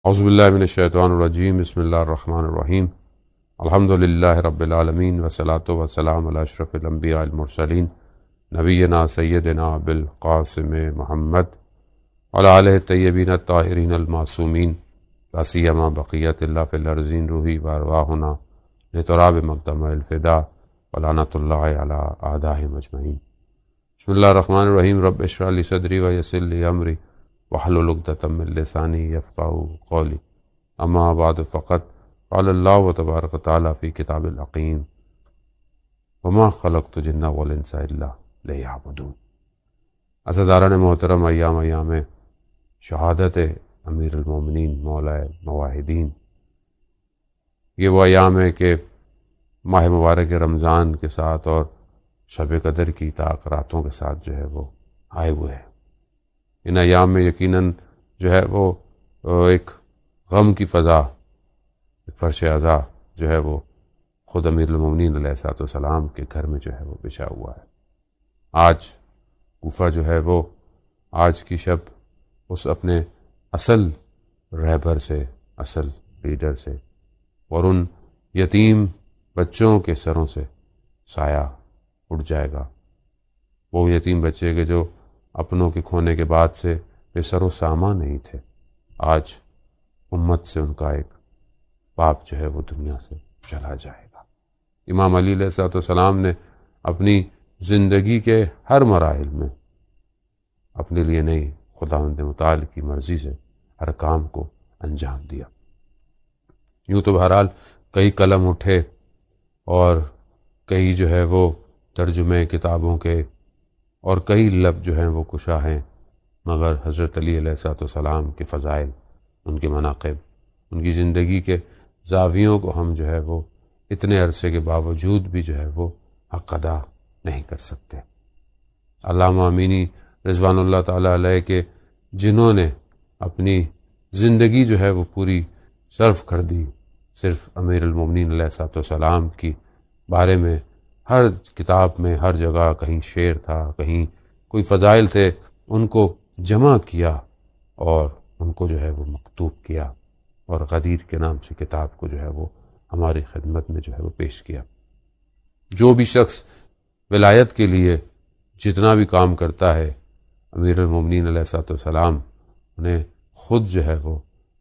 اعوذ باللہ من الشیطان الرجیم، بسم اللہ الرحمن الرحیم۔ الحمد للہ رب العالمین والصلاۃ والسلام علی اشرف الانبیاء المرسلین نبینا سیدنا بالقاسم محمد وعلی آلہ الطیبین الطاہرین المعصومین، لا سیما بقیت اللہ فی الارضین روحی وارواحنا لتراب مقدم الفدا ولعنۃ اللہ علی اعدائہم اجمعین۔ بسم اللہ الرحمن الرحیم۔ رب اشرح لی صدری ویسر لی امری واحلل عقدۃ من لسانی یفقہوا قولی، اما بعد فقط قال اللہ تبارک وتعالی فی کتاب الحکیم وما خلقت الجن والانس الا لیعبدون۔ عزیزان محترم، ایام شہادت امیر المومنین مولا موحدین، یہ وہ ایام ہے کہ ماہ مبارک رمضان کے ساتھ اور شب قدر کی طاق راتوں کے ساتھ جو ہے وہ آئے ہوئے ہیں۔ ان ایام میں یقیناً جو ہے وہ ایک غم کی فضا، ایک فرش عزا جو ہے وہ خود امیر المومنین علیہ الصلوۃ والسلام کے گھر میں جو ہے وہ بچھا ہوا ہے۔ آج کوفہ جو ہے وہ آج کی شب اس اپنے اصل رہبر سے، اصل لیڈر سے اور ان یتیم بچوں کے سروں سے سایہ اٹھ جائے گا۔ وہ یتیم بچے کے جو اپنوں کے کھونے کے بعد سے بے سر و سامان نہیں تھے، آج امت سے ان کا ایک باپ جو ہے وہ دنیا سے چلا جائے گا۔ امام علی علیہ الصلوۃ والسلام نے اپنی زندگی کے ہر مراحل میں اپنے لیے نہیں، خداوند متعال کی مرضی سے ہر کام کو انجام دیا۔ یوں تو بہرحال کئی قلم اٹھے اور کئی جو ہے وہ ترجمے کتابوں کے اور کئی لب جو ہیں وہ کشا ہیں، مگر حضرت علی علیہ الصلوۃ والسلام کے فضائل، ان کے مناقب، ان کی زندگی کے زاویوں کو ہم جو ہے وہ اتنے عرصے کے باوجود بھی جو ہے وہ حق ادا نہیں کر سکتے۔ علامہ امینی رضوان اللہ تعالیٰ علیہ کے جنہوں نے اپنی زندگی جو ہے وہ پوری صرف کر دی صرف امیر المومنین علیہ الصلوۃ والسلام کی بارے میں، ہر کتاب میں ہر جگہ کہیں شعر تھا، کہیں کوئی فضائل تھے، ان کو جمع کیا اور ان کو جو ہے وہ مکتوب کیا اور غدیر کے نام سے کتاب کو جو ہے وہ ہماری خدمت میں جو ہے وہ پیش کیا۔ جو بھی شخص ولایت کے لیے جتنا بھی کام کرتا ہے، امیر المومنین علیہ الصلوۃ والسلام انہیں خود جو ہے وہ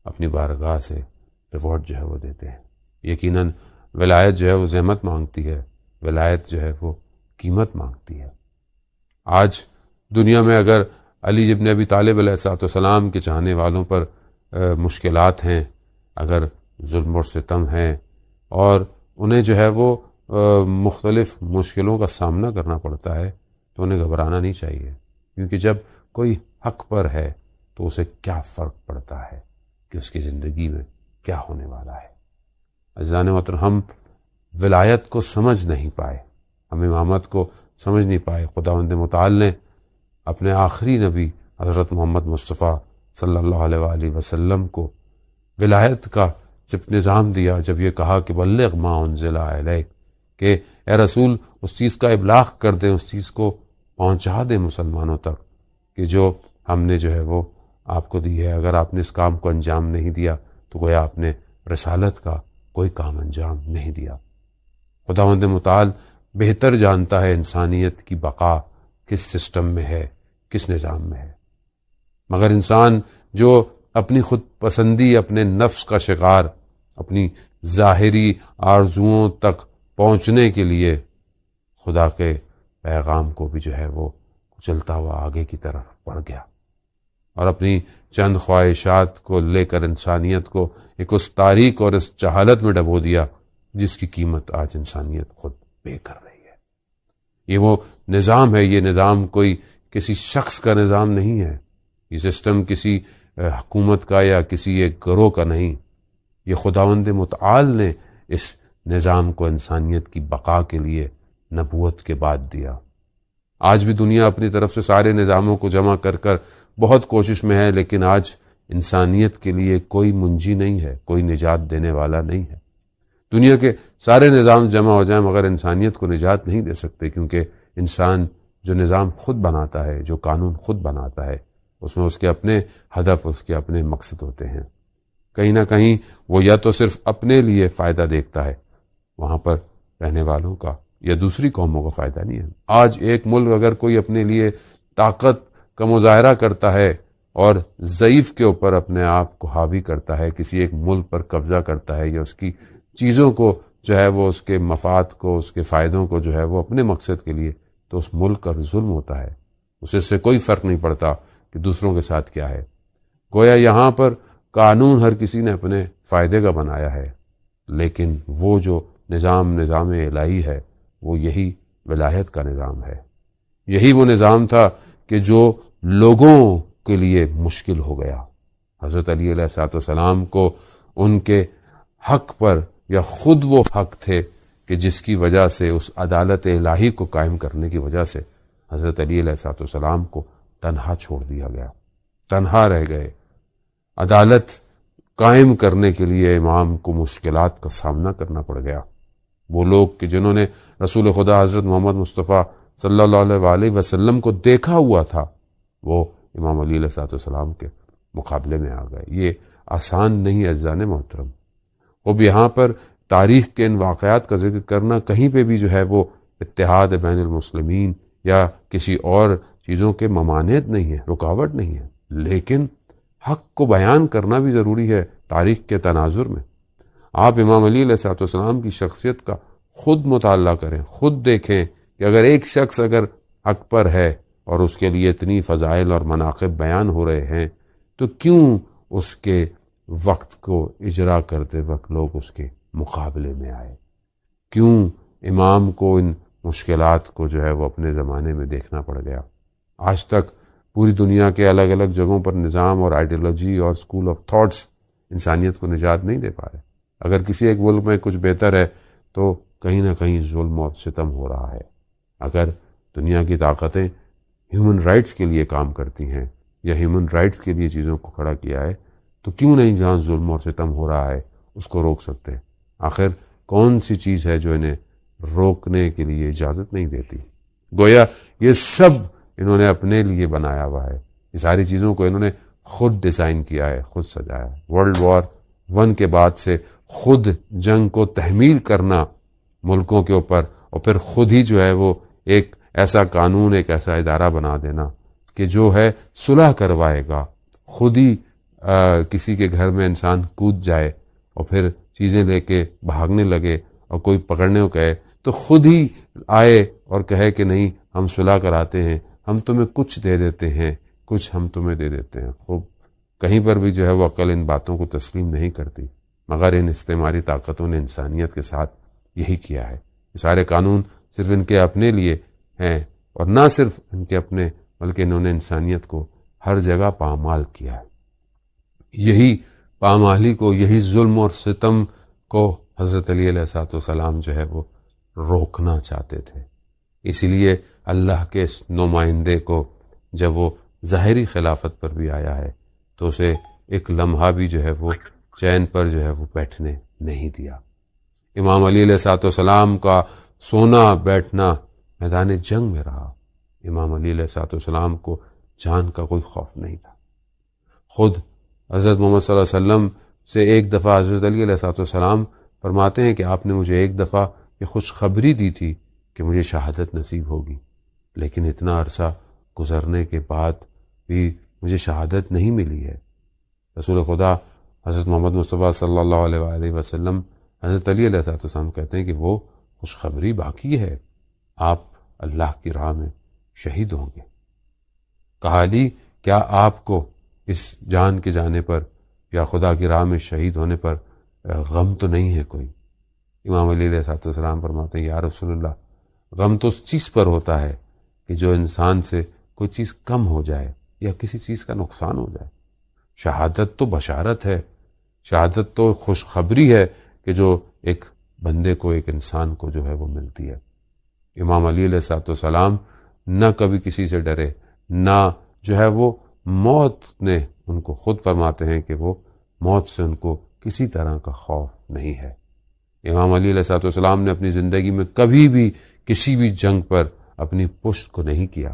اپنی بارگاہ سے ریوارڈ جو ہے وہ دیتے ہیں۔ یقیناً ولایت جو ہے وہ زحمت مانگتی ہے، ولایت جو ہے وہ قیمت مانگتی ہے۔ آج دنیا میں اگر علی ابن ابی طالب علیہ الصلوۃ والسلام کے چاہنے والوں پر مشکلات ہیں، اگر ظلم و ستم ہیں اور انہیں جو ہے وہ مختلف مشکلوں کا سامنا کرنا پڑتا ہے، تو انہیں گھبرانا نہیں چاہیے، کیونکہ جب کوئی حق پر ہے تو اسے کیا فرق پڑتا ہے کہ اس کی زندگی میں کیا ہونے والا ہے۔ عزیزان محترم، ہم ولایت کو سمجھ نہیں پائے، ہم امامت کو سمجھ نہیں پائے۔ خداوند متعال نے اپنے آخری نبی حضرت محمد مصطفیٰ صلی اللہ علیہ وآلہ وسلم کو ولایت کا جب نظام دیا، جب یہ کہا کہ بلغ ما انزل الیک، کہ اے رسول اس چیز کا ابلاغ کر دیں، اس چیز کو پہنچا دیں مسلمانوں تک کہ جو ہم نے جو ہے وہ آپ کو دی ہے۔ اگر آپ نے اس کام کو انجام نہیں دیا تو گویا آپ نے رسالت کا کوئی کام انجام نہیں دیا۔ خداوند متعال بہتر جانتا ہے انسانیت کی بقا کس سسٹم میں ہے، کس نظام میں ہے، مگر انسان جو اپنی خود پسندی، اپنے نفس کا شکار، اپنی ظاہری آرزوؤں تک پہنچنے کے لیے خدا کے پیغام کو بھی جو ہے وہ کچلتا ہوا آگے کی طرف بڑھ گیا اور اپنی چند خواہشات کو لے کر انسانیت کو ایک اس تاریک اور اس جہالت میں ڈبو دیا جس کی قیمت آج انسانیت خود پے کر رہی ہے۔ یہ وہ نظام ہے، یہ نظام کوئی کسی شخص کا نظام نہیں ہے، یہ سسٹم کسی حکومت کا یا کسی ایک گروہ کا نہیں، یہ خداوند متعال نے اس نظام کو انسانیت کی بقا کے لیے نبوت کے بعد دیا۔ آج بھی دنیا اپنی طرف سے سارے نظاموں کو جمع کر کر بہت کوشش میں ہے، لیکن آج انسانیت کے لیے کوئی منجی نہیں ہے، کوئی نجات دینے والا نہیں ہے۔ دنیا کے سارے نظام جمع ہو جائیں مگر انسانیت کو نجات نہیں دے سکتے، کیونکہ انسان جو نظام خود بناتا ہے، جو قانون خود بناتا ہے، اس میں اس کے اپنے ہدف، اس کے اپنے مقصد ہوتے ہیں۔ کہیں نہ کہیں وہ یا تو صرف اپنے لیے فائدہ دیکھتا ہے، وہاں پر رہنے والوں کا یا دوسری قوموں کا فائدہ نہیں ہے۔ آج ایک ملک اگر کوئی اپنے لیے طاقت کا مظاہرہ کرتا ہے اور ضعیف کے اوپر اپنے آپ کو حاوی کرتا ہے، کسی ایک ملک پر قبضہ کرتا ہے یا اس کی چیزوں کو جو ہے وہ اس کے مفاد کو، اس کے فائدوں کو جو ہے وہ اپنے مقصد کے لیے، تو اس ملک کا ظلم ہوتا ہے، اسے سے کوئی فرق نہیں پڑتا کہ دوسروں کے ساتھ کیا ہے۔ گویا یہاں پر قانون ہر کسی نے اپنے فائدے کا بنایا ہے، لیکن وہ جو نظام الہی ہے وہ یہی ولایت کا نظام ہے۔ یہی وہ نظام تھا کہ جو لوگوں کے لیے مشکل ہو گیا۔ حضرت علی علیہ السلام کو ان کے حق پر، یا خود وہ حق تھے کہ جس کی وجہ سے اس عدالت الہی کو قائم کرنے کی وجہ سے حضرت علی علیہ السلام کو تنہا چھوڑ دیا گیا، تنہا رہ گئے۔ عدالت قائم کرنے کے لیے امام کو مشکلات کا سامنا کرنا پڑ گیا۔ وہ لوگ کہ جنہوں نے رسول خدا حضرت محمد مصطفیٰ صلی اللہ علیہ وسلم کو دیکھا ہوا تھا، وہ امام علی علیہ السلام کے مقابلے میں آ گئے۔ یہ آسان نہیں ہے عزیزان محترم۔ اب یہاں پر تاریخ کے ان واقعات کا ذکر کرنا کہیں پہ بھی جو ہے وہ اتحاد بین المسلمین یا کسی اور چیزوں کے ممانعت نہیں ہے، رکاوٹ نہیں ہے، لیکن حق کو بیان کرنا بھی ضروری ہے تاریخ کے تناظر میں۔ آپ امام علی علیہ السلام کی شخصیت کا خود مطالعہ کریں، خود دیکھیں کہ اگر ایک شخص اگر حق پر ہے اور اس کے لیے اتنی فضائل اور مناقب بیان ہو رہے ہیں، تو کیوں اس کے وقت کو اجرا کرتے وقت لوگ اس کے مقابلے میں آئے؟ کیوں امام کو ان مشکلات کو جو ہے وہ اپنے زمانے میں دیکھنا پڑ گیا؟ آج تک پوری دنیا کے الگ الگ جگہوں پر نظام اور آئیڈیالوجی اور اسکول آف تھاٹس انسانیت کو نجات نہیں دے پا رہے۔ اگر کسی ایک ملک میں کچھ بہتر ہے تو کہیں نہ کہیں ظلم اور ستم ہو رہا ہے۔ اگر دنیا کی طاقتیں ہیومن رائٹس کے لیے کام کرتی ہیں یا ہیومن رائٹس کے لیے چیزوں کو کھڑا کیا ہے، تو کیوں نہیں جہاں ظلم اور ستم ہو رہا ہے اس کو روک سکتے؟ آخر کون سی چیز ہے جو انہیں روکنے کے لیے اجازت نہیں دیتی؟ گویا یہ سب انہوں نے اپنے لیے بنایا ہوا ہے، یہ ساری چیزوں کو انہوں نے خود ڈیزائن کیا ہے، خود سجایا ہے۔ ورلڈ وار 1 کے بعد سے خود جنگ کو تحمیل کرنا ملکوں کے اوپر، اور پھر خود ہی جو ہے وہ ایک ایسا قانون، ایک ایسا ادارہ بنا دینا کہ جو ہے صلح کروائے گا، خود ہی کسی کے گھر میں انسان کود جائے اور پھر چیزیں لے کے بھاگنے لگے اور کوئی پکڑنے کو کہے تو خود ہی آئے اور کہے کہ نہیں ہم صلح کراتے ہیں، ہم تمہیں کچھ دے دیتے ہیں، کچھ ہم تمہیں دے دیتے ہیں۔ خوب کہیں پر بھی جو ہے وہ عقل ان باتوں کو تسلیم نہیں کرتی، مگر ان استعماری طاقتوں نے انسانیت کے ساتھ یہی کیا ہے۔ یہ سارے قانون صرف ان کے اپنے لیے ہیں، اور نہ صرف ان کے اپنے بلکہ انہوں نے انسانیت کو ہر جگہ پامال کیا ہے۔ یہی پامالی کو، یہی ظلم اور ستم کو حضرت علی علیہ السلام جو ہے وہ روکنا چاہتے تھے۔ اسی لیے اللہ کے اس نمائندے کو جب وہ ظاہری خلافت پر بھی آیا ہے تو اسے ایک لمحہ بھی جو ہے وہ چین پر جو ہے وہ بیٹھنے نہیں دیا۔ امام علی علیہ السلام کا سونا بیٹھنا میدان جنگ میں رہا۔ امام علی علیہ السلام کو جان کا کوئی خوف نہیں تھا۔ خود حضرت محمد صلی اللہ علیہ وسلم سے ایک دفعہ حضرت علی علیہ السلام فرماتے ہیں کہ آپ نے مجھے ایک دفعہ یہ خوشخبری دی تھی کہ مجھے شہادت نصیب ہوگی، لیکن اتنا عرصہ گزرنے کے بعد بھی مجھے شہادت نہیں ملی ہے۔ رسول خدا حضرت محمد مصطفیٰ صلی اللہ علیہ وآلہ وسلم حضرت علی علیہ السلام کہتے ہیں کہ وہ خوشخبری باقی ہے، آپ اللہ کی راہ میں شہید ہوں گے۔ کہا علی کیا آپ کو اس جان کے جانے پر یا خدا کی راہ میں شہید ہونے پر غم تو نہیں ہے کوئی؟ امام علی علیہ السلام فرماتے ہیں یا رسول اللہ، غم تو اس چیز پر ہوتا ہے کہ جو انسان سے کوئی چیز کم ہو جائے یا کسی چیز کا نقصان ہو جائے۔ شہادت تو بشارت ہے، شہادت تو خوشخبری ہے کہ جو ایک بندے کو، ایک انسان کو جو ہے وہ ملتی ہے۔ امام علی علیہ السلام نہ کبھی کسی سے ڈرے، نہ جو ہے وہ موت نے ان کو، خود فرماتے ہیں کہ وہ موت سے ان کو کسی طرح کا خوف نہیں ہے۔ امام علی علیہ السلام نے اپنی زندگی میں کبھی بھی کسی بھی جنگ پر اپنی پشت کو نہیں کیا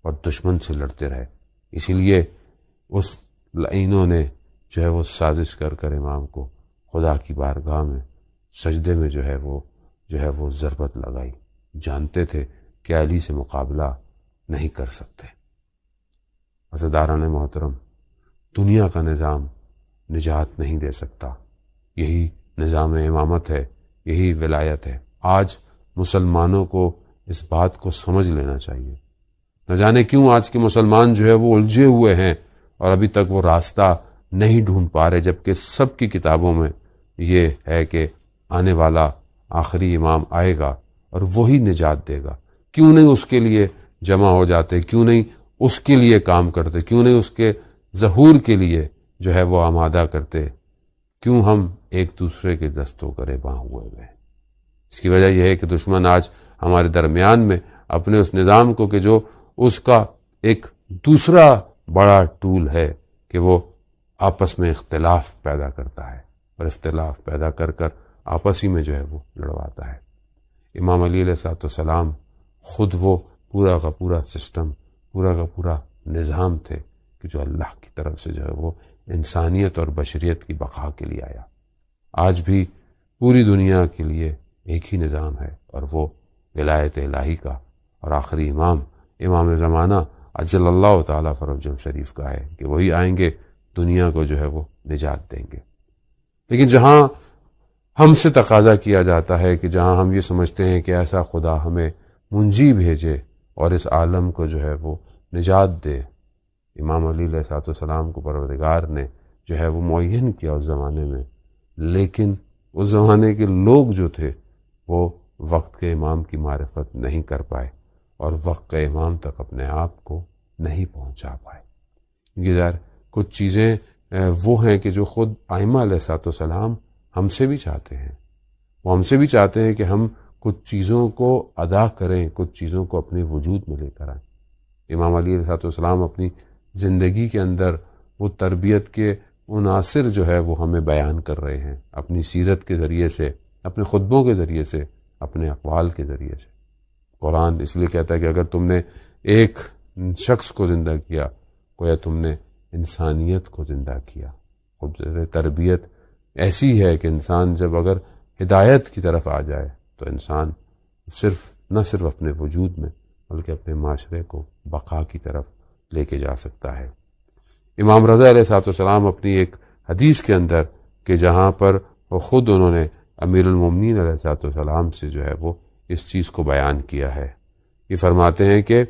اور دشمن سے لڑتے رہے۔ اسی لیے اس لعینوں نے جو ہے وہ سازش کر کر امام کو خدا کی بارگاہ میں سجدے میں جو ہے وہ ضربت لگائی. جانتے تھے کہ علی سے مقابلہ نہیں کر سکتے. عزیزان محترم، دنیا کا نظام نجات نہیں دے سکتا. یہی نظام امامت ہے، یہی ولایت ہے. آج مسلمانوں کو اس بات کو سمجھ لینا چاہیے. نہ جانے کیوں آج کے مسلمان جو ہے وہ الجھے ہوئے ہیں اور ابھی تک وہ راستہ نہیں ڈھونڈ پا رہے، جبکہ سب کی کتابوں میں یہ ہے کہ آنے والا آخری امام آئے گا اور وہی نجات دے گا. کیوں نہیں اس کے لیے جمع ہو جاتے؟ کیوں نہیں اس کے لیے کام کرتے؟ کیوں نہیں اس کے ظہور کے لیے جو ہے وہ آمادہ کرتے؟ کیوں ہم ایک دوسرے کے دستوں گریباں ہوئے ہوئے ہیں؟ اس کی وجہ یہ ہے کہ دشمن آج ہمارے درمیان میں اپنے اس نظام کو کہ جو اس کا ایک دوسرا بڑا ٹول ہے کہ وہ آپس میں اختلاف پیدا کرتا ہے اور اختلاف پیدا کر کر آپس ہی میں جو ہے وہ لڑواتا ہے. امام علی علیہ السلام خود وہ پورا کا پورا سسٹم، پورا کا پورا نظام تھے کہ جو اللہ کی طرف سے جو ہے وہ انسانیت اور بشریت کی بقا کے لیے آیا. آج بھی پوری دنیا کے لیے ایک ہی نظام ہے اور وہ ولایت الہی کا، اور آخری امام زمانہ اجل اللہ تعالیٰ فرجہ شریف کا ہے کہ وہی آئیں گے، دنیا کو جو ہے وہ نجات دیں گے. لیکن جہاں ہم سے تقاضا کیا جاتا ہے کہ جہاں ہم یہ سمجھتے ہیں کہ ایسا خدا ہمیں منجی بھیجے اور اس عالم کو جو ہے وہ نجات دے، امام علی علیہ السلام کو پروردگار نے جو ہے وہ معین کیا اس زمانے میں، لیکن اس زمانے کے لوگ جو تھے وہ وقت کے امام کی معرفت نہیں کر پائے اور وقت کے امام تک اپنے آپ کو نہیں پہنچا پائے. یہ ظاہر کچھ چیزیں وہ ہیں کہ جو خود ائمہ علیہ السلام ہم سے بھی چاہتے ہیں. وہ ہم سے بھی چاہتے ہیں کہ ہم کچھ چیزوں کو ادا کریں، کچھ چیزوں کو اپنے وجود میں لے کر آئیں. امام علی علیہ السلام اپنی زندگی کے اندر وہ تربیت کے عناصر جو ہے وہ ہمیں بیان کر رہے ہیں، اپنی سیرت کے ذریعے سے، اپنے خطبوں کے ذریعے سے، اپنے اقوال کے ذریعے سے. قرآن اس لیے کہتا ہے کہ اگر تم نے ایک شخص کو زندہ کیا، گویا تم نے انسانیت کو زندہ کیا. خود تربیت ایسی ہے کہ انسان جب اگر ہدایت کی طرف آ جائے تو انسان نہ صرف اپنے وجود میں بلکہ اپنے معاشرے کو بقا کی طرف لے کے جا سکتا ہے. امام رضا علیہ السلام اپنی ایک حدیث کے اندر کہ جہاں پر خود انہوں نے امیر المومنین علیہ السلام سے جو ہے وہ اس چیز کو بیان کیا ہے. یہ فرماتے ہیں کہ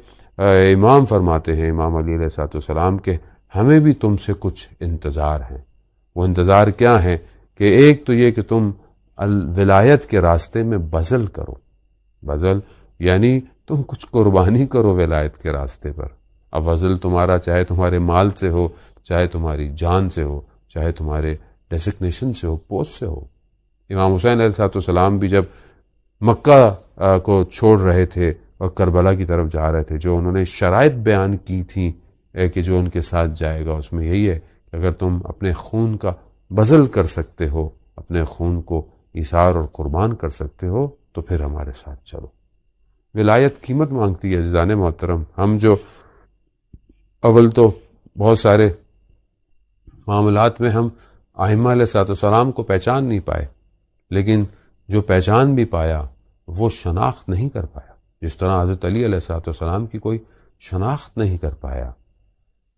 امام فرماتے ہیں امام علی علیہ السلام کہ ہمیں بھی تم سے کچھ انتظار ہیں. وہ انتظار کیا ہیں کہ ایک تو یہ کہ تم ولایت کے راستے میں بذل کرو. بذل یعنی تم کچھ قربانی کرو ولایت کے راستے پر. اب بذل تمہارا چاہے تمہارے مال سے ہو، چاہے تمہاری جان سے ہو، چاہے تمہارے ڈیسگنیشن سے ہو، پوسٹ سے ہو. امام حسین علیہ السلام بھی جب مکہ کو چھوڑ رہے تھے اور کربلا کی طرف جا رہے تھے، جو انہوں نے شرائط بیان کی تھیں کہ جو ان کے ساتھ جائے گا، اس میں یہی ہے کہ اگر تم اپنے خون کا بذل کر سکتے ہو، اپنے خون کو ایثار اور قربان کر سکتے ہو تو پھر ہمارے ساتھ چلو. ولایت قیمت مانگتی ہے عزیزان محترم. ہم جو اول تو بہت سارے معاملات میں ہم ائمہ علیہ السلام کو پہچان نہیں پائے، لیکن جو پہچان بھی پایا وہ شناخت نہیں کر پایا. جس طرح حضرت علی علیہ السلام کی کوئی شناخت نہیں کر پایا.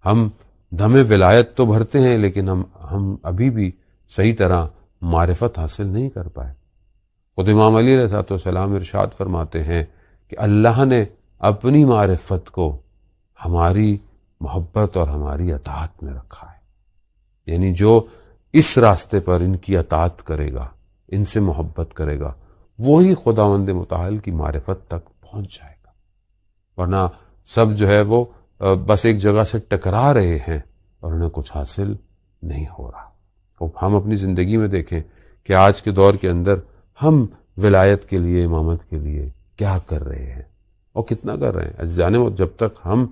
ہم دم ولایت تو بھرتے ہیں لیکن ہم ابھی بھی صحیح طرح معرفت حاصل نہیں کر پائے. خود امام علی علیہ السلام ارشاد فرماتے ہیں کہ اللہ نے اپنی معرفت کو ہماری محبت اور ہماری اطاعت میں رکھا ہے. یعنی جو اس راستے پر ان کی اطاعت کرے گا، ان سے محبت کرے گا، وہی خداوند متعال کی معرفت تک پہنچ جائے گا. ورنہ سب جو ہے وہ بس ایک جگہ سے ٹکرا رہے ہیں اور انہیں کچھ حاصل نہیں ہو رہا. ہم اپنی زندگی میں دیکھیں کہ آج کے دور کے اندر ہم ولایت کے لیے، امامت کے لیے کیا کر رہے ہیں اور کتنا کر رہے ہیں. عزیزان، جب تک ہم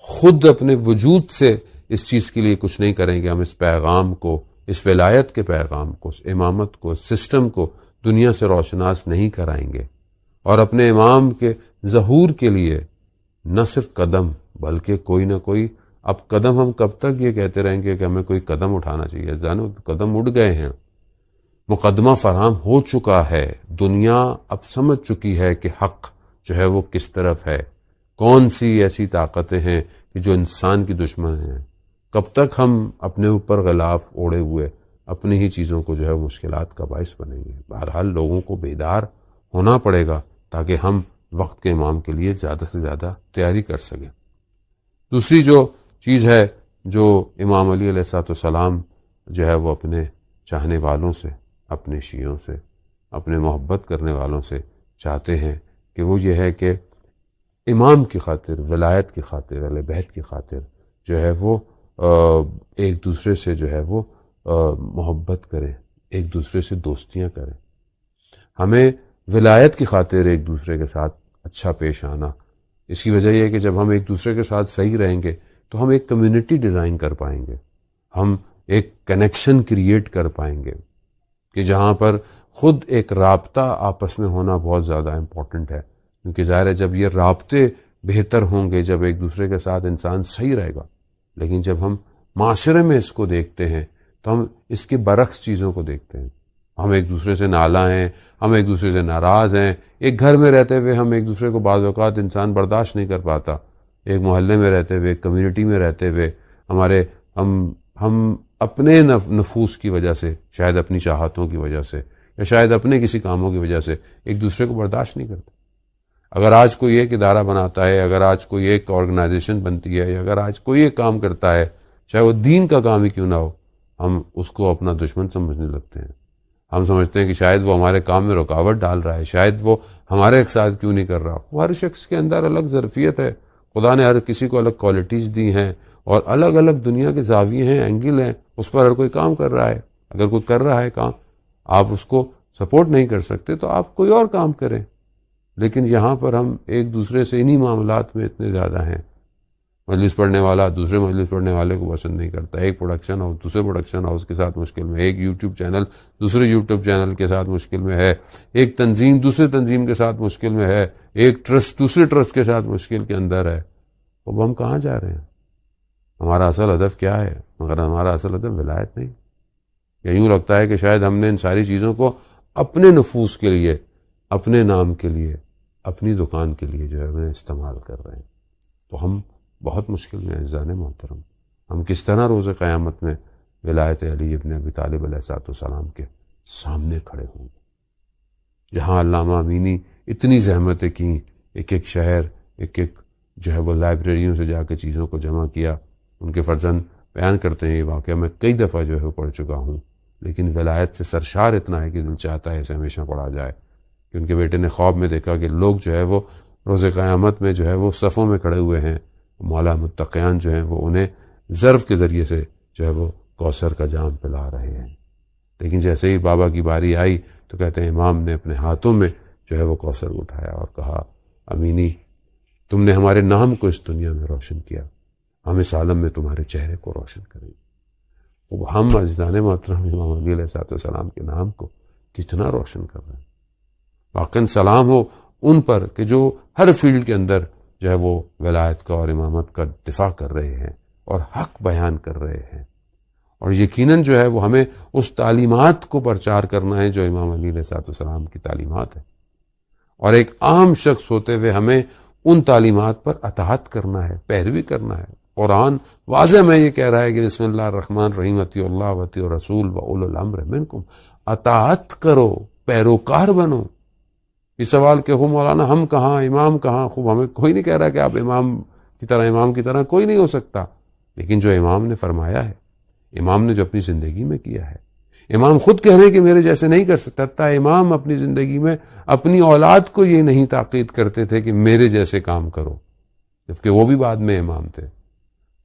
خود اپنے وجود سے اس چیز کے لیے کچھ نہیں کریں گے، ہم اس پیغام کو، اس ولایت کے پیغام کو، اس امامت کو، اس سسٹم کو دنیا سے روشناس نہیں کرائیں گے اور اپنے امام کے ظہور کے لیے نہ صرف قدم بلکہ کوئی نہ کوئی اب قدم ہم کب تک یہ کہتے رہیں گے کہ ہمیں کوئی قدم اٹھانا چاہیے؟ جانو قدم اٹھ گئے ہیں، مقدمہ فراہم ہو چکا ہے، دنیا اب سمجھ چکی ہے کہ حق جو ہے وہ کس طرف ہے، کون سی ایسی طاقتیں ہیں کہ جو انسان کی دشمن ہیں۔ کب تک ہم اپنے اوپر غلاف اوڑے ہوئے اپنی ہی چیزوں کو جو ہے مشکلات کا باعث بنیں گے؟ بہرحال لوگوں کو بیدار ہونا پڑے گا تاکہ ہم وقت کے امام کے لیے زیادہ سے زیادہ تیاری کر سکیں۔ دوسری جو چیز ہے جو امام علی علیہ السلام جو ہے وہ اپنے چاہنے والوں سے، اپنے شیعوں سے، اپنے محبت کرنے والوں سے چاہتے ہیں کہ وہ یہ ہے کہ امام کی خاطر، ولایت کی خاطر، اہل بیت کی خاطر جو ہے وہ ایک دوسرے سے جو ہے وہ محبت کریں، ایک دوسرے سے دوستیاں کریں۔ ہمیں ولایت کی خاطر ایک دوسرے کے ساتھ اچھا پیش آنا، اس کی وجہ یہ ہے کہ جب ہم ایک دوسرے کے ساتھ صحیح رہیں گے تو ہم ایک کمیونٹی ڈیزائن کر پائیں گے، ہم ایک کنیکشن کریٹ کر پائیں گے کہ جہاں پر خود ایک رابطہ آپس میں ہونا بہت زیادہ امپورٹنٹ ہے، کیونکہ ظاہر ہے جب یہ رابطے بہتر ہوں گے، جب ایک دوسرے کے ساتھ انسان صحیح رہے گا۔ لیکن جب ہم معاشرے میں اس کو دیکھتے ہیں تو ہم اس کے برعکس چیزوں کو دیکھتے ہیں، ہم ایک دوسرے سے نالاں ہیں، ہم ایک دوسرے سے ناراض ہیں، ایک گھر میں رہتے ہوئے ہم ایک دوسرے کو بعض اوقات انسان برداشت نہیں کر پاتا، ایک محلے میں رہتے ہوئے، ایک کمیونٹی میں رہتے ہوئے ہم اپنے نفوس کی وجہ سے، شاید اپنی چاہتوں کی وجہ سے، یا شاید اپنے کسی کاموں کی وجہ سے ایک دوسرے کو برداشت نہیں کرتے۔ اگر آج کوئی ایک ادارہ بناتا ہے، اگر آج کوئی ایک آرگنائزیشن بنتی ہے، یا اگر آج کوئی ایک کام کرتا ہے، چاہے وہ دین کا کام ہی کیوں نہ ہو، ہم اس کو اپنا دشمن سمجھنے لگتے ہیں۔ ہم سمجھتے ہیں کہ شاید وہ ہمارے کام میں رکاوٹ ڈال رہا ہے، شاید وہ ہمارے ساتھ کیوں نہیں کر رہا۔ وہ ہر شخص کے اندر الگ ظرفیت ہے، خدا نے ہر کسی کو الگ کوالٹیز دی ہیں، اور الگ الگ دنیا کے زاویے ہیں، اینگل ہیں، اس پر ہر کوئی کام کر رہا ہے۔ اگر کوئی کر رہا ہے کام، آپ اس کو سپورٹ نہیں کر سکتے تو آپ کوئی اور کام کریں۔ لیکن یہاں پر ہم ایک دوسرے سے انہی معاملات میں اتنے زیادہ ہیں، مجلس پڑھنے والا دوسرے مجلس پڑھنے والے کو پسند نہیں کرتا، ایک پروڈکشن ہاؤس دوسرے پروڈکشن ہاؤس کے ساتھ مشکل میں، ایک یوٹیوب چینل دوسرے یوٹیوب چینل کے ساتھ مشکل میں ہے، ایک تنظیم دوسرے تنظیم کے ساتھ مشکل میں ہے، ایک ٹرسٹ دوسرے ٹرسٹ کے ساتھ مشکل کے اندر ہے۔ اب ہم کہاں جا رہے ہیں؟ ہمارا اصل ہدف کیا ہے؟ مگر ہمارا اصل ہدف ولایت نہیں۔ یا یوں لگتا ہے کہ شاید ہم نے ان ساری چیزوں کو اپنے نفوس کے لیے، اپنے نام کے لیے، اپنی دکان کے لیے جو ہے انہیں استعمال کر رہے ہیں۔ تو ہم بہت مشکل میں ہیں عزیزان محترم۔ ہم کس طرح روز قیامت میں ولایت علی ابن ابی طالب علیہ السلام کے سامنے کھڑے ہوں گے؟ جہاں علامہ امینی اتنی زحمتیں کیں، ایک ایک شہر، ایک ایک جو ہے وہ لائبریریوں سے جا کے چیزوں کو جمع کیا۔ ان کے فرزند بیان کرتے ہیں یہ واقعہ میں کئی دفعہ جو ہے وہ پڑھ چکا ہوں، لیکن ولایت سے سرشار اتنا ہے کہ دل چاہتا ہے اسے ہمیشہ پڑھا جائے، کہ ان کے بیٹے نے خواب میں دیکھا کہ لوگ جو ہے وہ روز قیامت میں جو ہے وہ صفوں میں کھڑے ہوئے ہیں، مولا متقیان جو ہیں وہ انہیں ظرف کے ذریعے سے جو ہے وہ کوثر کا جام پلا رہے ہیں۔ لیکن جیسے ہی بابا کی باری آئی تو کہتے ہیں امام نے اپنے ہاتھوں میں جو ہے وہ کوثر اٹھایا اور کہا امینی تم نے ہمارے نام کو اس دنیا میں روشن کیا، ہم اس عالم میں تمہارے چہرے کو روشن کریں گے۔ اب ہم عزیزان محترم امام علی علیہ السلام کے نام کو کتنا روشن کر رہے ہیں۔ واقعاً سلام ہو ان پر کہ جو ہر فیلڈ کے اندر جو ہے وہ ولایت کا اور امامت کا دفاع کر رہے ہیں اور حق بیان کر رہے ہیں، اور یقیناً جو ہے وہ ہمیں اس تعلیمات کو پرچار کرنا ہے جو امام علی علیہ السلام کی تعلیمات ہیں، اور ایک عام شخص ہوتے ہوئے ہمیں ان تعلیمات پر اطاعت کرنا ہے، پیروی کرنا ہے۔ قرآن واضح میں یہ کہہ رہا ہے کہ بسم اللہ الرحمن الرحیم اطیعوا اللہ واطیعوا الرسول واولی الامر منکم، اطاعت کرو، پیروکار بنو۔ یہ سوال کہ ہو مولانا ہم کہاں، امام کہاں؟ خوب ہمیں کوئی نہیں کہہ رہا کہ آپ امام کی طرح کوئی نہیں ہو سکتا، لیکن جو امام نے فرمایا ہے، امام نے جو اپنی زندگی میں کیا ہے، امام خود کہہ رہے ہیں کہ میرے جیسے نہیں کر سکتا۔ امام اپنی زندگی میں اپنی اولاد کو یہ نہیں تاکید کرتے تھے کہ میرے جیسے کام کرو، جبکہ وہ بھی بعد میں امام تھے۔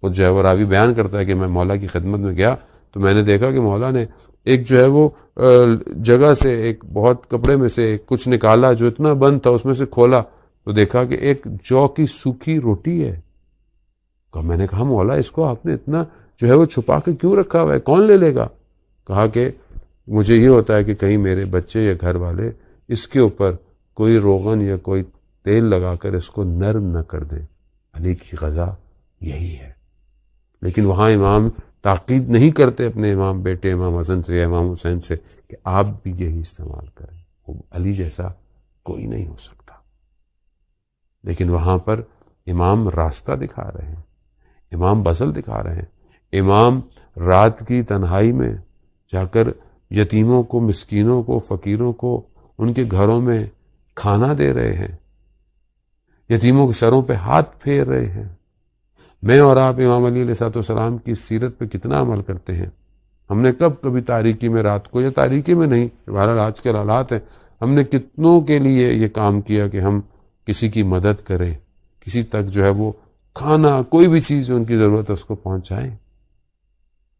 خود جو ہے وہ راوی بیان کرتا ہے کہ میں مولا کی خدمت میں گیا تو میں نے دیکھا کہ مولا نے ایک جو ہے وہ جگہ سے ایک بہت کپڑے میں سے کچھ نکالا جو اتنا بند تھا، اس میں سے کھولا تو دیکھا کہ ایک جو کی سوکھی روٹی ہے۔ میں نے کہا مولا اس کو آپ نے اتنا جو ہے وہ چھپا کے کیوں رکھا ہوا ہے، کون لے لے گا؟ کہا کہ مجھے یہ ہوتا ہے کہ کہیں میرے بچے یا گھر والے اس کے اوپر کوئی روغن یا کوئی تیل لگا کر اس کو نرم نہ کر دیں۔ علی کی غذا یہی ہے، لیکن وہاں امام تاکید نہیں کرتے اپنے امام بیٹے امام حسن سے یا امام حسین سے کہ آپ بھی یہی استعمال کریں، وہ علی جیسا کوئی نہیں ہو سکتا۔ لیکن وہاں پر امام راستہ دکھا رہے ہیں، امام بزل دکھا رہے ہیں، امام رات کی تنہائی میں جا کر یتیموں کو، مسکینوں کو، فقیروں کو ان کے گھروں میں کھانا دے رہے ہیں، یتیموں کے سروں پہ ہاتھ پھیر رہے ہیں۔ میں اور آپ امام علی علیہ السلام کی سیرت پہ کتنا عمل کرتے ہیں؟ ہم نے کبھی تاریکی میں رات کو، یا تاریکی میں نہیں، بہرحال آج کے حالات ہیں، ہم نے کتنوں کے لیے یہ کام کیا کہ ہم کسی کی مدد کریں، کسی تک جو ہے وہ کھانا، کوئی بھی چیز جو ان کی ضرورت ہے اس کو پہنچائیں۔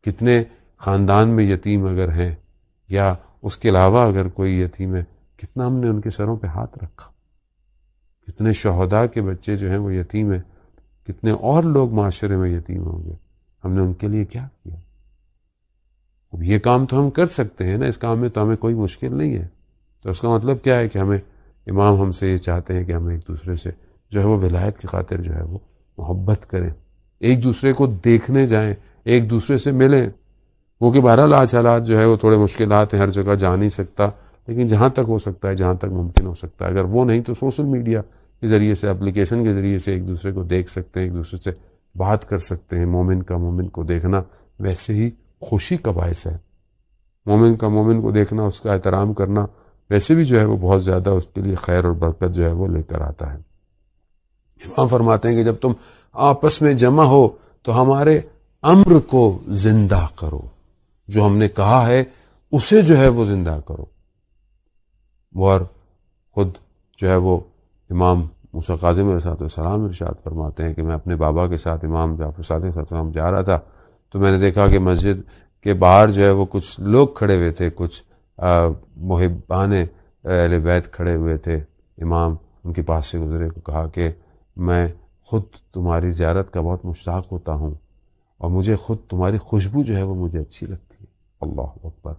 کتنے خاندان میں یتیم اگر ہیں یا اس کے علاوہ اگر کوئی یتیم ہے، کتنا ہم نے ان کے سروں پہ ہاتھ رکھا۔ کتنے شہداء کے بچے جو ہیں وہ یتیم ہیں، کتنے اور لوگ معاشرے میں یتیم ہوں گے، ہم نے ان کے لیے کیا کیا؟ اب یہ کام تو ہم کر سکتے ہیں نا، اس کام میں تو ہمیں کوئی مشکل نہیں ہے۔ تو اس کا مطلب کیا ہے کہ ہمیں امام ہم سے یہ چاہتے ہیں کہ ہم ایک دوسرے سے جو ہے وہ ولایت کی خاطر جو ہے وہ محبت کریں، ایک دوسرے کو دیکھنے جائیں، ایک دوسرے سے ملیں۔ وہ کہ بہرحال آج حالات جو ہے وہ تھوڑے مشکلات ہیں، ہر جگہ جا نہیں سکتا، لیکن جہاں تک ہو سکتا ہے، جہاں تک ممکن ہو سکتا ہے، اگر وہ نہیں تو سوشل میڈیا کے ذریعے سے، اپلیکیشن کے ذریعے سے ایک دوسرے کو دیکھ سکتے ہیں، ایک دوسرے سے بات کر سکتے ہیں۔ مومن کا مومن کو دیکھنا ویسے ہی خوشی کا باعث ہے، مومن کا مومن کو دیکھنا، اس کا احترام کرنا ویسے بھی جو ہے وہ بہت زیادہ اس کے لیے خیر اور برکت جو ہے وہ لے کر آتا ہے۔ امام فرماتے ہیں کہ جب تم آپس میں جمع ہو تو ہمارے امر کو زندہ کرو، جو ہم نے کہا ہے اسے جو ہے وہ زندہ کرو۔ اور خود جو ہے وہ امام موسیٰ کاظم علیہ السلام ارشاد فرماتے ہیں کہ میں اپنے بابا کے ساتھ امام جعفر صادق علیہ السلام جا رہا تھا، تو میں نے دیکھا کہ مسجد کے باہر جو ہے وہ کچھ لوگ کھڑے ہوئے تھے، کچھ محبان اہل بیت کھڑے ہوئے تھے۔ امام ان کے پاس سے گزرے کو کہا کہ میں خود تمہاری زیارت کا بہت مشتاق ہوتا ہوں، اور مجھے خود تمہاری خوشبو جو ہے وہ مجھے اچھی لگتی ہے۔ اللہ اکبر!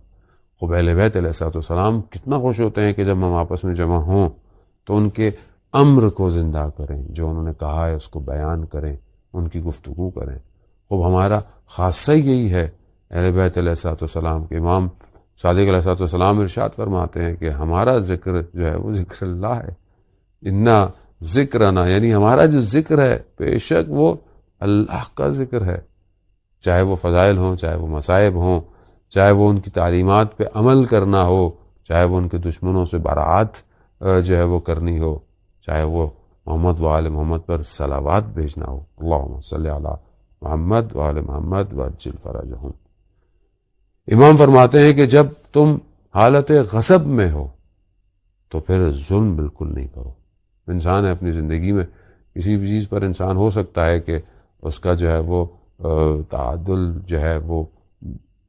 خوب اہل بیت علیہ السلام کتنا خوش ہوتے ہیں کہ جب ہم آپس میں جمع ہوں تو ان کے امر کو زندہ کریں، جو انہوں نے کہا ہے اس کو بیان کریں، ان کی گفتگو کریں۔ خوب ہمارا خاصہ یہی ہے اہل بیت علیہ السلام کے۔ امام صادق علیہ السلام ارشاد فرماتے ہیں کہ ہمارا ذکر جو ہے وہ ذکر اللہ ہے، انا ذکرنا، یعنی ہمارا جو ذکر ہے بے شک وہ اللہ کا ذکر ہے، چاہے وہ فضائل ہوں، چاہے وہ مصائب ہوں، چاہے وہ ان کی تعلیمات پہ عمل کرنا ہو، چاہے وہ ان کے دشمنوں سے برات جو ہے وہ کرنی ہو، چاہے وہ محمد و آل محمد پر صلوات بھیجنا ہو۔ اللہم صلی علی محمد و آل محمد وعجل فرجہم۔ امام فرماتے ہیں کہ جب تم حالت غضب میں ہو تو پھر ظلم بالکل نہیں کرو۔ انسان ہے اپنی زندگی میں کسی بھی چیز پر انسان ہو سکتا ہے کہ اس کا جو ہے وہ تعادل جو ہے وہ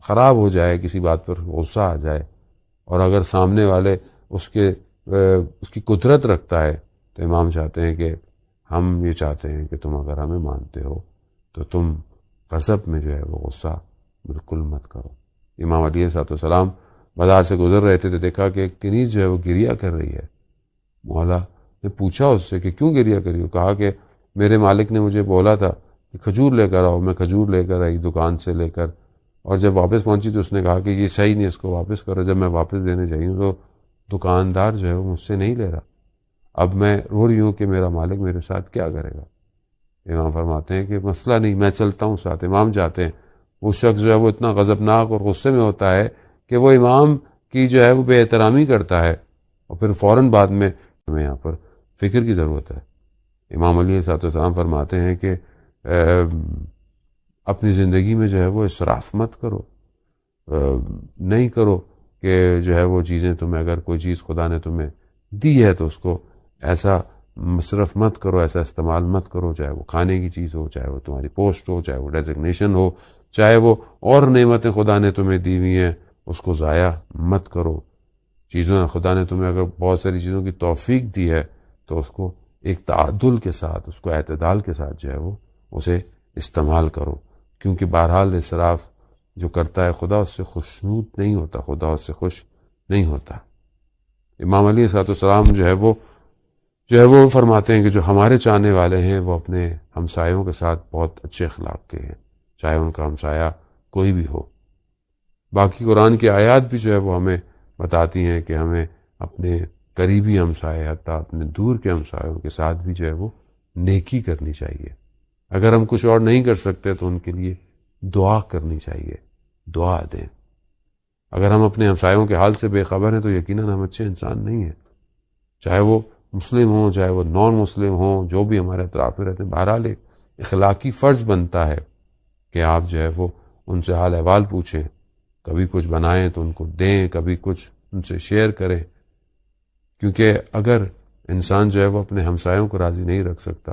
خراب ہو جائے، کسی بات پر غصہ آ جائے، اور اگر سامنے والے اس کی قدرت رکھتا ہے تو امام چاہتے ہیں کہ ہم یہ چاہتے ہیں کہ تم اگر ہمیں مانتے ہو تو تم غضب میں جو ہے وہ غصہ بالکل مت کرو۔ امام علیہ السلام بازار سے گزر رہے تھے تو دیکھا کہ ایک کنیز جو ہے وہ گریہ کر رہی ہے۔ مولا نے پوچھا اس سے کہ کیوں گریہ کری ہو؟ کہا کہ میرے مالک نے مجھے بولا تھا کہ کھجور لے کر آؤ، میں کھجور لے کر آئی دکان سے لے کر، اور جب واپس پہنچی تو اس نے کہا کہ یہ صحیح نہیں، اس کو واپس کرو۔ جب میں واپس دینے جائی ہوں تو دکاندار جو ہے وہ مجھ سے نہیں لے رہا، اب میں رو رہی ہوں کہ میرا مالک میرے ساتھ کیا کرے گا۔ امام فرماتے ہیں کہ مسئلہ نہیں، میں چلتا ہوں ساتھ۔ امام جاتے ہیں، وہ شخص جو ہے وہ اتنا غضبناک اور غصے میں ہوتا ہے کہ وہ امام کی جو ہے وہ بے احترامی کرتا ہے، اور پھر فوراً بعد میں ہمیں یہاں پر فکر کی ضرورت ہے۔ امام علیہ السلام فرماتے ہیں کہ اپنی زندگی میں جو ہے وہ اسراف مت کرو، نہیں کرو کہ جو ہے وہ چیزیں تمہیں، اگر کوئی چیز خدا نے تمہیں دی ہے تو اس کو ایسا مصرف مت کرو، ایسا استعمال مت کرو، چاہے وہ کھانے کی چیز ہو، چاہے وہ تمہاری پوسٹ ہو، چاہے وہ ڈیزگنیشن ہو، چاہے وہ اور نعمتیں خدا نے تمہیں دی ہوئی ہیں، اس کو ضائع مت کرو۔ چیزوں خدا نے تمہیں اگر بہت ساری چیزوں کی توفیق دی ہے تو اس کو ایک تعادل کے ساتھ، اس کو اعتدال کے ساتھ جو ہے وہ اسے استعمال کرو، کیونکہ بہرحال اسراف جو کرتا ہے خدا اس سے خوشنود نہیں ہوتا، خدا اس سے خوش نہیں ہوتا۔ امام علیہ السلام جو ہے وہ فرماتے ہیں کہ جو ہمارے چاہنے والے ہیں وہ اپنے ہمسایوں کے ساتھ بہت اچھے اخلاق کے ہیں، چاہے ان کا ہمسایہ کوئی بھی ہو۔ باقی قرآن کی آیات بھی جو ہے وہ ہمیں بتاتی ہیں کہ ہمیں اپنے قریبی ہمسائے حتیٰ اپنے دور کے ہمسایوں کے ساتھ بھی جو ہے وہ نیکی کرنی چاہیے۔ اگر ہم کچھ اور نہیں کر سکتے تو ان کے لیے دعا کرنی چاہیے، دعا دیں۔ اگر ہم اپنے ہمسایوں کے حال سے بے خبر ہیں تو یقیناً ہم اچھے انسان نہیں ہیں، چاہے وہ مسلم ہوں چاہے وہ نان مسلم ہوں، جو بھی ہمارے اطراف میں رہتے ہیں۔ بہرحال ایک اخلاقی فرض بنتا ہے کہ آپ جو ہے وہ ان سے حال احوال پوچھیں، کبھی کچھ بنائیں تو ان کو دیں، کبھی کچھ ان سے شیئر کریں، کیونکہ اگر انسان جو ہے وہ اپنے ہمسایوں کو راضی نہیں رکھ سکتا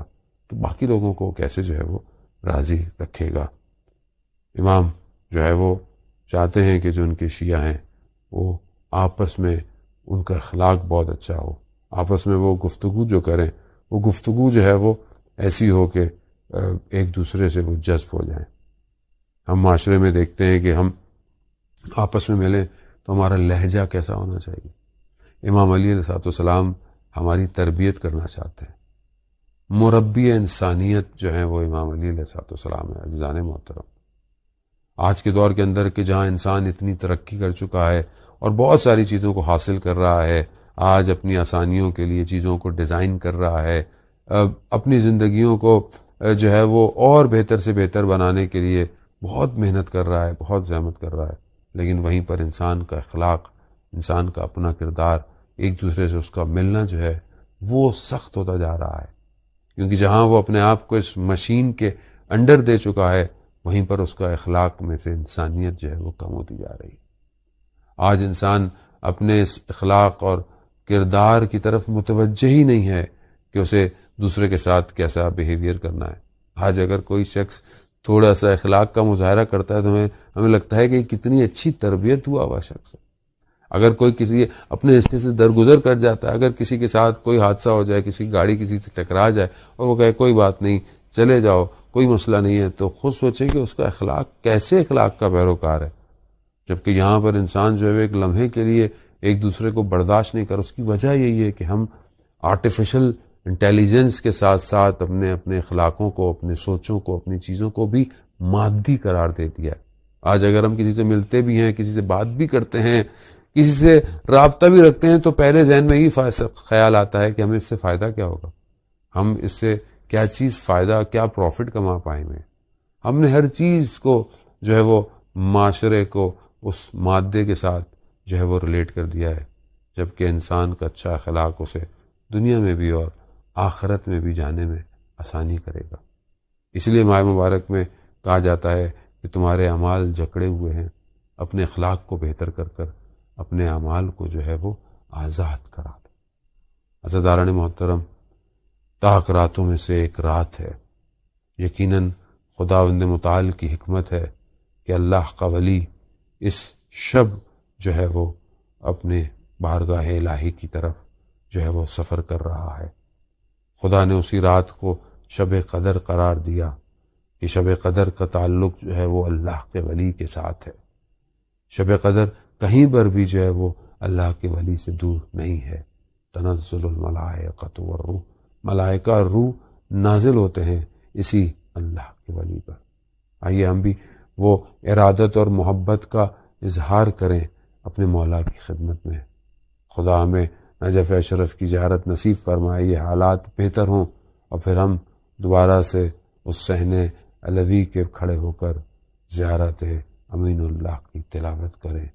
تو باقی لوگوں کو کیسے جو ہے وہ راضی رکھے گا۔ امام جو ہے وہ چاہتے ہیں کہ جو ان کے شیعہ ہیں وہ آپس میں ان کا اخلاق بہت اچھا ہو، آپس میں وہ گفتگو جو کریں وہ گفتگو جو ہے وہ ایسی ہو کہ ایک دوسرے سے وہ جذب ہو جائیں۔ ہم معاشرے میں دیکھتے ہیں کہ ہم آپس میں ملیں تو ہمارا لہجہ کیسا ہونا چاہیے۔ امام علی علیہ السلام ہماری تربیت کرنا چاہتے ہیں۔ مربی انسانیت جو ہیں وہ امام علی علیہ السلام ہے۔ عزیزان محترم، آج کے دور کے اندر کہ جہاں انسان اتنی ترقی کر چکا ہے اور بہت ساری چیزوں کو حاصل کر رہا ہے، آج اپنی آسانیوں کے لیے چیزوں کو ڈیزائن کر رہا ہے، اپنی زندگیوں کو جو ہے وہ اور بہتر سے بہتر بنانے کے لیے بہت محنت کر رہا ہے، بہت زحمت کر رہا ہے، لیکن وہیں پر انسان کا اخلاق، انسان کا اپنا کردار، ایک دوسرے سے اس کا ملنا جو ہے وہ سخت ہوتا جا رہا ہے، کیونکہ جہاں وہ اپنے آپ کو اس مشین کے انڈر دے چکا ہے وہیں پر اس کا اخلاق میں سے انسانیت جو ہے وہ کم ہوتی جا رہی ہے۔ آج انسان اپنے اس اخلاق اور کردار کی طرف متوجہ ہی نہیں ہے کہ اسے دوسرے کے ساتھ کیسا بیہیویئر کرنا ہے۔ آج اگر کوئی شخص تھوڑا سا اخلاق کا مظاہرہ کرتا ہے تو ہمیں لگتا ہے کہ کتنی اچھی تربیت ہوا شخص ہے۔ اگر کوئی کسی اپنے حصے سے درگزر کر جاتا ہے، اگر کسی کے ساتھ کوئی حادثہ ہو جائے، کسی گاڑی کسی سے ٹکرا جائے اور وہ کہے کوئی بات نہیں چلے جاؤ کوئی مسئلہ نہیں ہے، تو خود سوچیں کہ اس کا اخلاق کیسے اخلاق کا پیروکار ہے، جبکہ یہاں پر انسان جو ہے ایک لمحے کے لیے ایک دوسرے کو برداشت نہیں کر۔ اس کی وجہ یہی ہے کہ ہم آرٹیفیشل انٹیلیجنس کے ساتھ ساتھ اپنے اخلاقوں کو، اپنے سوچوں کو، اپنی چیزوں کو بھی مادی قرار دے دیا ہے۔ آج اگر ہم کسی سے ملتے بھی ہیں، کسی سے بات بھی کرتے ہیں، کسی سے رابطہ بھی رکھتے ہیں تو پہلے ذہن میں یہ خیال آتا ہے کہ ہمیں اس سے فائدہ کیا ہوگا، ہم اس سے کیا چیز فائدہ، کیا پروفٹ کما پائیں گے۔ ہم نے ہر چیز کو جو ہے وہ معاشرے کو اس مادے کے ساتھ جو ہے وہ ریلیٹ کر دیا ہے، جبکہ انسان کا اچھا اخلاق اسے دنیا میں بھی اور آخرت میں بھی جانے میں آسانی کرے گا۔ اس لیے ماہ مبارک میں کہا جاتا ہے کہ تمہارے اعمال جکڑے ہوئے ہیں، اپنے اخلاق کو بہتر کر کر اپنے اعمال کو جو ہے وہ آزاد کرا لو۔ عزیزان محترم، تاک راتوں میں سے ایک رات ہے، یقیناً خداوند متعال کی حکمت ہے کہ اللہ کا ولی اس شب جو ہے وہ اپنے بارگاہ الہی کی طرف جو ہے وہ سفر کر رہا ہے۔ خدا نے اسی رات کو شب قدر قرار دیا کہ شب قدر کا تعلق جو ہے وہ اللہ کے ولی کے ساتھ ہے۔ شب قدر کہیں پر بھی جو ہے وہ اللہ کے ولی سے دور نہیں ہے۔ تنزل الملائکۃ والروح، ملائکہ اور روح نازل ہوتے ہیں اسی اللہ کے ولی پر۔ آئیے ہم بھی وہ ارادت اور محبت کا اظہار کریں اپنے مولا کی خدمت میں۔ خدا ہمیں نجف اشرف کی زیارت نصیب فرمائے، یہ حالات بہتر ہوں اور پھر ہم دوبارہ سے اس صحن علوی کے کھڑے ہو کر زیارت امین اللہ کی تلاوت کریں۔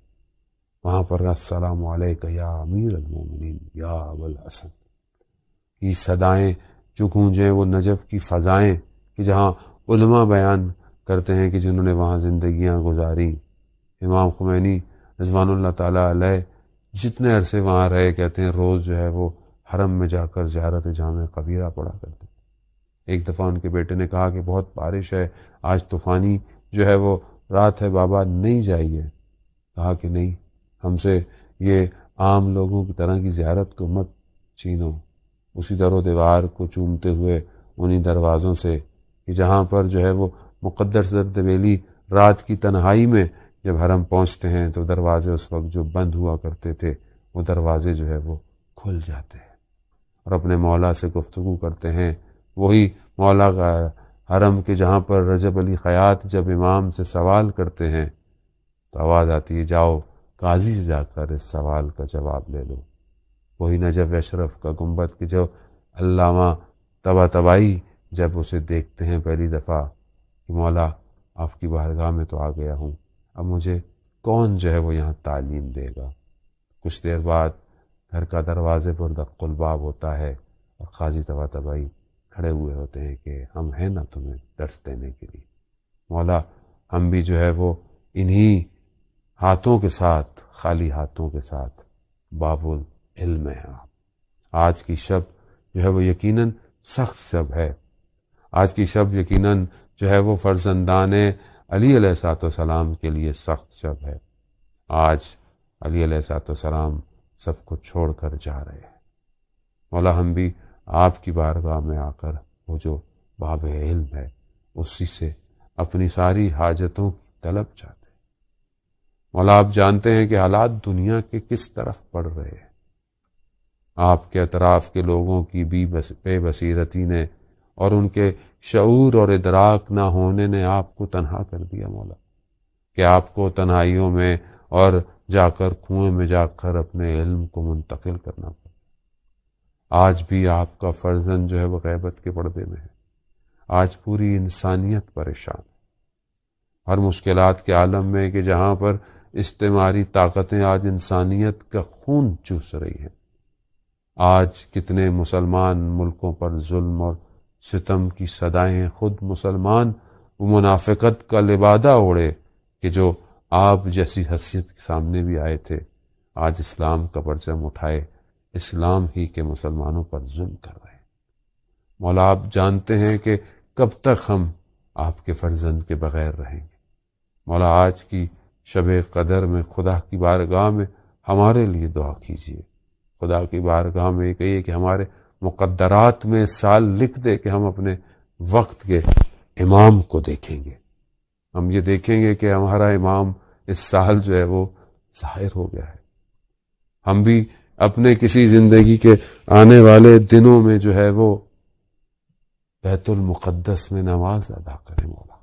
وہاں پر السلام علیکہ یا امیر المومنین یا ابوالحسن کی صدائیں جو گونجیں، وہ نجف کی فضائیں کہ جہاں علماء بیان کرتے ہیں کہ جنہوں نے وہاں زندگیاں گزاری۔ امام خمینی رضوان اللہ تعالیٰ علیہ جتنے عرصے وہاں رہے، کہتے ہیں روز جو ہے وہ حرم میں جا کر زیارت جامع کبیرہ پڑھا کرتے تھے۔ ایک دفعہ ان کے بیٹے نے کہا کہ بہت بارش ہے، آج طوفانی جو ہے وہ رات ہے، بابا نہیں جائیے۔ کہا کہ نہیں، ہم سے یہ عام لوگوں کی طرح کی زیارت کو مت چھینو۔ اسی در و دیوار کو چومتے ہوئے انہی دروازوں سے کہ جہاں پر جو ہے وہ مقدس زردویلی رات کی تنہائی میں جب حرم پہنچتے ہیں تو دروازے اس وقت جو بند ہوا کرتے تھے وہ دروازے جو ہے وہ کھل جاتے ہیں اور اپنے مولا سے گفتگو کرتے ہیں۔ وہی مولا کا حرم کے جہاں پر رجب علی خیاط جب امام سے سوال کرتے ہیں تو آواز آتی ہے جاؤ قاضی سے جا کر اس سوال کا جواب لے لو۔ وہی نجف اشرف کا گنبد کہ جو علامہ طباطبائی جب اسے دیکھتے ہیں پہلی دفعہ کہ مولا آپ کی بارگاہ میں تو آ گیا ہوں، اب مجھے کون جو ہے وہ یہاں تعلیم دے گا۔ کچھ دیر بعد گھر کا دروازے پر دق الباب ہوتا ہے اور قاضی طباطبائی کھڑے ہوئے ہوتے ہیں کہ ہم ہیں نا تمہیں درس دینے کے لیے، مولا ہم بھی جو ہے وہ انہی ہاتھوں کے ساتھ، خالی ہاتھوں کے ساتھ باب العلم ہے۔ آج کی شب جو ہے وہ یقیناً سخت شب ہے، آج کی شب یقیناً جو ہے وہ فرزندان علی علیہ السلام کے لیے سخت شب ہے۔ آج علی علیہ السلام سب کو چھوڑ کر جا رہے ہیں۔ مولا ہم بھی آپ کی بارگاہ میں آ کر وہ جو باب علم ہے اسی سے اپنی ساری حاجتوں کی طلب چاہتے ہیں۔ مولا آپ جانتے ہیں کہ حالات دنیا کے کس طرف بڑھ رہے ہیں، آپ کے اطراف کے لوگوں کی بے بصیرتی نے اور ان کے شعور اور ادراک نہ ہونے نے آپ کو تنہا کر دیا مولا، کہ آپ کو تنہائیوں میں اور جا کر کنویں میں جا کر اپنے علم کو منتقل کرنا پڑا۔ آج بھی آپ کا فرزند جو ہے وہ غیبت کے پردے میں ہے، آج پوری انسانیت پریشان ہے، ہر مشکلات کے عالم میں کہ جہاں پر استعماری طاقتیں آج انسانیت کا خون چوس رہی ہیں۔ آج کتنے مسلمان ملکوں پر ظلم اور ستم کی صدائیں، خود مسلمان وہ منافقت کا لبادہ اوڑھے کہ جو آپ جیسی حیثیت کے سامنے بھی آئے تھے، آج اسلام کا پرچم اٹھائے اسلام ہی کے مسلمانوں پر ظلم کر رہے ہیں۔ مولا آپ جانتے ہیں کہ کب تک ہم آپ کے فرزند کے بغیر رہیں گے۔ مولا آج کی شب قدر میں خدا کی بارگاہ میں ہمارے لیے دعا کیجیے، خدا کی بارگاہ میں یہ کہیے کہ ہمارے مقدرات میں سال لکھ دے کہ ہم اپنے وقت کے امام کو دیکھیں گے، ہم یہ دیکھیں گے کہ ہمارا امام اس سال جو ہے وہ ظاہر ہو گیا ہے۔ ہم بھی اپنے کسی زندگی کے آنے والے دنوں میں جو ہے وہ بیت المقدس میں نماز ادا کریں مولا۔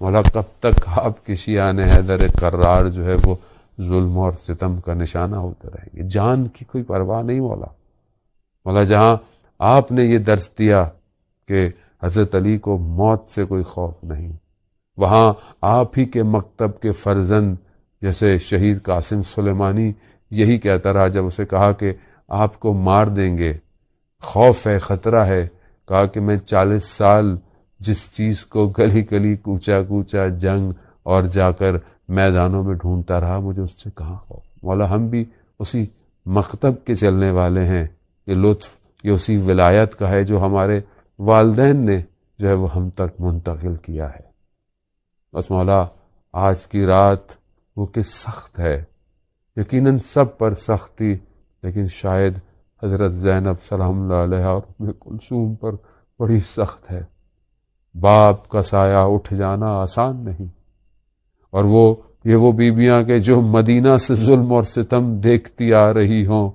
مولا کب تک آپ کی شیعان حیدر کرار جو ہے وہ ظلم اور ستم کا نشانہ ہوتے رہیں گے؟ جان کی کوئی پرواہ نہیں مولا۔ مولا جہاں آپ نے یہ درس دیا کہ حضرت علی کو موت سے کوئی خوف نہیں، وہاں آپ ہی کے مکتب کے فرزند جیسے شہید قاسم سلیمانی یہی کہتا رہا جب اسے کہا کہ آپ کو مار دیں گے، خوف ہے، خطرہ ہے، کہا کہ میں 40 سال جس چیز کو گلی گلی کوچا کوچا جنگ اور جا کر میدانوں میں ڈھونڈتا رہا، مجھے اس سے کہاں خوف۔ مولا ہم بھی اسی مکتب کے چلنے والے ہیں، یہ لطف یہ اسی ولایت کا ہے جو ہمارے والدین نے جو ہے وہ ہم تک منتقل کیا ہے۔ بس مولا آج کی رات وہ کہ سخت ہے، یقیناً سب پر سخت تھی، لیکن شاید حضرت زینب سلام اللہ علیہ اور ام کلثوم پر بڑی سخت ہے۔ باپ کا سایہ اٹھ جانا آسان نہیں، اور وہ بیویاں کہ جو مدینہ سے ظلم اور ستم دیکھتی آ رہی ہوں،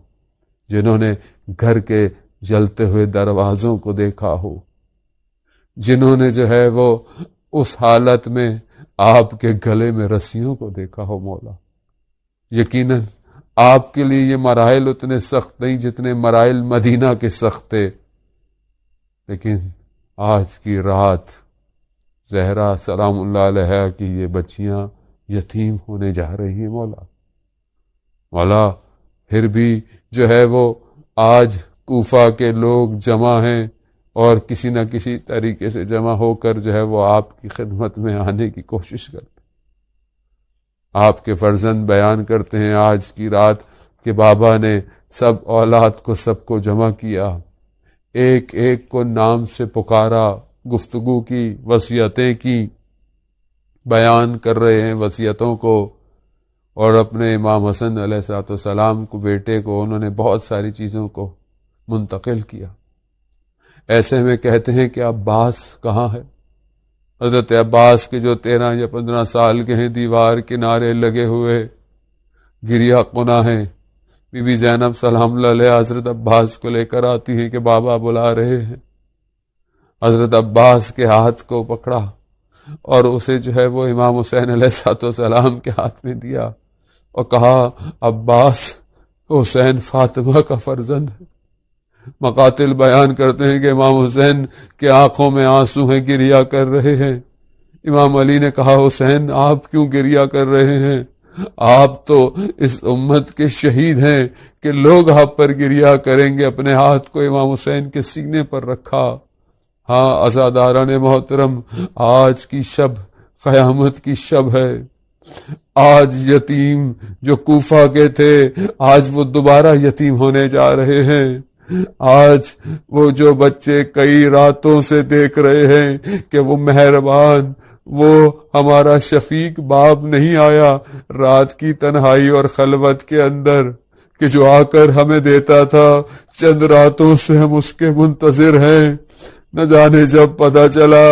جنہوں نے گھر کے جلتے ہوئے دروازوں کو دیکھا ہو، جنہوں نے جو ہے وہ اس حالت میں آپ کے گلے میں رسیوں کو دیکھا ہو مولا، یقیناً آپ کے لیے یہ مراحل اتنے سخت نہیں جتنے مراحل مدینہ کے سخت تھے، لیکن آج کی رات زہرا سلام اللہ علیہ کی یہ بچیاں یتیم ہونے جا رہی ہیں مولا پھر بھی جو ہے وہ آج کوفہ کے لوگ جمع ہیں اور کسی نہ کسی طریقے سے جمع ہو کر جو ہے وہ آپ کی خدمت میں آنے کی کوشش کرتے ہیں۔ آپ کے فرزند بیان کرتے ہیں آج کی رات کہ بابا نے سب اولاد کو سب کو جمع کیا، ایک ایک کو نام سے پکارا، گفتگو کی، وصیتیں کی، بیان کر رہے ہیں وصیتوں کو، اور اپنے امام حسن علیہ السلام کو، بیٹے کو، انہوں نے بہت ساری چیزوں کو منتقل کیا۔ ایسے میں کہتے ہیں کہ عباس کہاں ہے؟ حضرت عباس کے جو 13 یا 15 سال کے ہیں دیوار کنارے لگے ہوئے گریہ کنا ہیں۔ بی بی زینب سلام اللہ علیہ حضرت عباس کو لے کر آتی ہیں کہ بابا بلا رہے ہیں۔ حضرت عباس کے ہاتھ کو پکڑا اور اسے جو ہے وہ امام حسین علیہ السلام کے ہاتھ میں دیا اور کہا عباس حسین فاطمہ کا فرزند ہے۔ مقاتل بیان کرتے ہیں کہ امام حسین کے آنکھوں میں آنسو ہیں، گریہ کر رہے ہیں۔ امام علی نے کہا حسین آپ کیوں گریہ کر رہے ہیں؟ آپ تو اس امت کے شہید ہیں کہ لوگ آپ پر گریہ کریں گے۔ اپنے ہاتھ کو امام حسین کے سینے پر رکھا۔ ہاں عزاداران محترم، آج کی شب قیامت کی شب ہے۔ آج یتیم جو کوفہ کے تھے آج وہ دوبارہ یتیم ہونے جا رہے ہیں۔ آج وہ جو بچے کئی راتوں سے دیکھ رہے ہیں کہ وہ مہربان، وہ ہمارا شفیق باپ نہیں آیا رات کی تنہائی اور خلوت کے اندر، کہ جو آ کر ہمیں دیتا تھا، چند راتوں سے ہم اس کے منتظر ہیں۔ نہ جانے جب پتہ چلا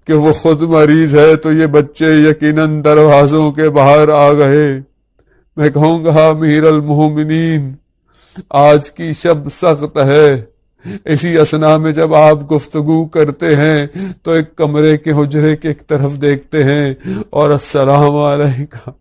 کہ وہ خود مریض ہے تو یہ بچے یقیناً دروازوں کے باہر آ گئے۔ میں کہوں گا امیر المومنین، آج کی شب سخت ہے۔ اسی اثنا میں جب آپ گفتگو کرتے ہیں تو ایک کمرے کے حجرے کے ایک طرف دیکھتے ہیں اور السلام علیکم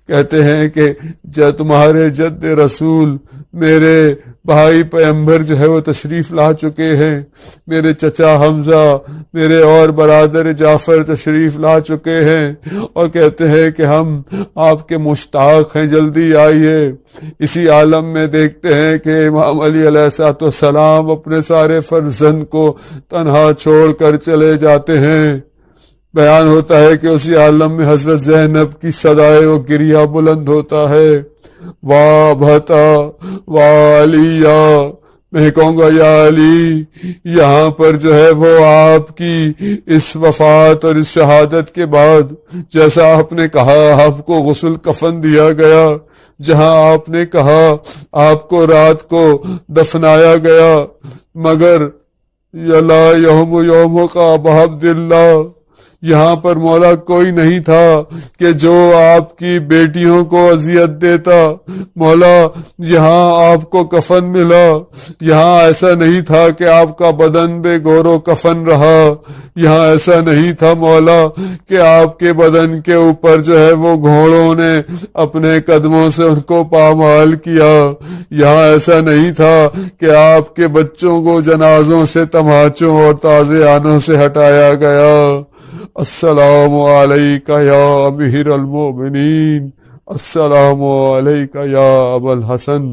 کہتے ہیں کہ جب تمہارے جد رسول میرے بھائی پیغمبر جو ہے وہ تشریف لا چکے ہیں، میرے چچا حمزہ، میرے اور برادر جعفر تشریف لا چکے ہیں اور کہتے ہیں کہ ہم آپ کے مشتاق ہیں، جلدی آئیے۔ اسی عالم میں دیکھتے ہیں کہ امام علی علیہ السلام اپنے سارے فرزند کو تنہا چھوڑ کر چلے جاتے ہیں۔ بیان ہوتا ہے کہ اسی عالم میں حضرت زینب کی صدائے و گریہ بلند ہوتا ہے، واہ بھتا واہ علی، میں کہوں گا یا علی۔ یہاں پر جو ہے وہ آپ کی اس وفات اور اس شہادت کے بعد جیسا آپ نے کہا آپ کو غسل کفن دیا گیا، جہاں آپ نے کہا آپ کو رات کو دفنایا گیا، مگر یلا یوم یوم کا بحمد اللہ، یہاں پر مولا کوئی نہیں تھا کہ جو آپ کی بیٹیوں کو اذیت دیتا۔ مولا یہاں آپ کو کفن ملا، یہاں ایسا نہیں تھا کہ آپ کا بدن بے گور و کفن رہا، یہاں ایسا نہیں تھا مولا کہ آپ کے بدن کے اوپر جو ہے وہ گھوڑوں نے اپنے قدموں سے ان کو پامال کیا، یہاں ایسا نہیں تھا کہ آپ کے بچوں کو جنازوں سے تماچوں اور تازے آنوں سے ہٹایا گیا۔ السلام علیکہ یا امیر المومنین، السلام علیکہ یا ابا الحسن۔